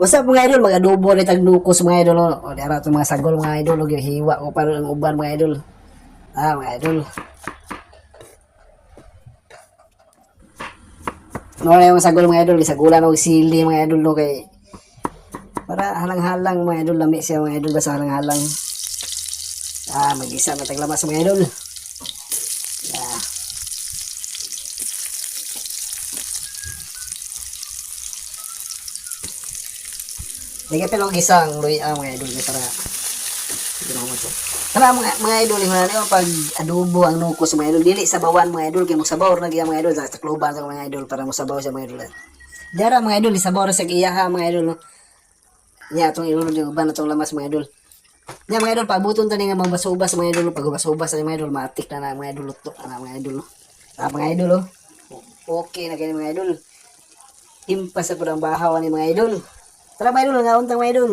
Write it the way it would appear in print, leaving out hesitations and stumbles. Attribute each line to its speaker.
Speaker 1: What's up mga idol, mga adobo rin tagnukos mga idol. O dara itong mga sagol mga idol, o hiwa ko para ang uban mga idol. Mga idol. No na yung sagol mga idol, isagulan og sili mga idol no kay para halang-halang mga idol, lami siya mga idol basta halang-halang. Mag-isa na taglamas mga idol. Lagi pa lang isang luya mga idol para ginawa mo to. Kana mga idol yung pag adobo ang nukos mga idol dili sa bawan mga idol kay mo sabaw na gyud mga idol sa takloban sa mga idol para mo sabaw sa mga idol. Dara mga idol isabaw sa iyaha mga idol no. Nya atong ilunod yung uban atong lamas mga idol. Nya mga idol pabuton tani nga magbasubas mga idol pag basubas sa mga idol matik na mga idol luto na mga idol no. Mga idol oh. Okay na kini mga idol. Himpas sa pudang bahaw ni mga idol. Tara mga idol, nga untang mga idol.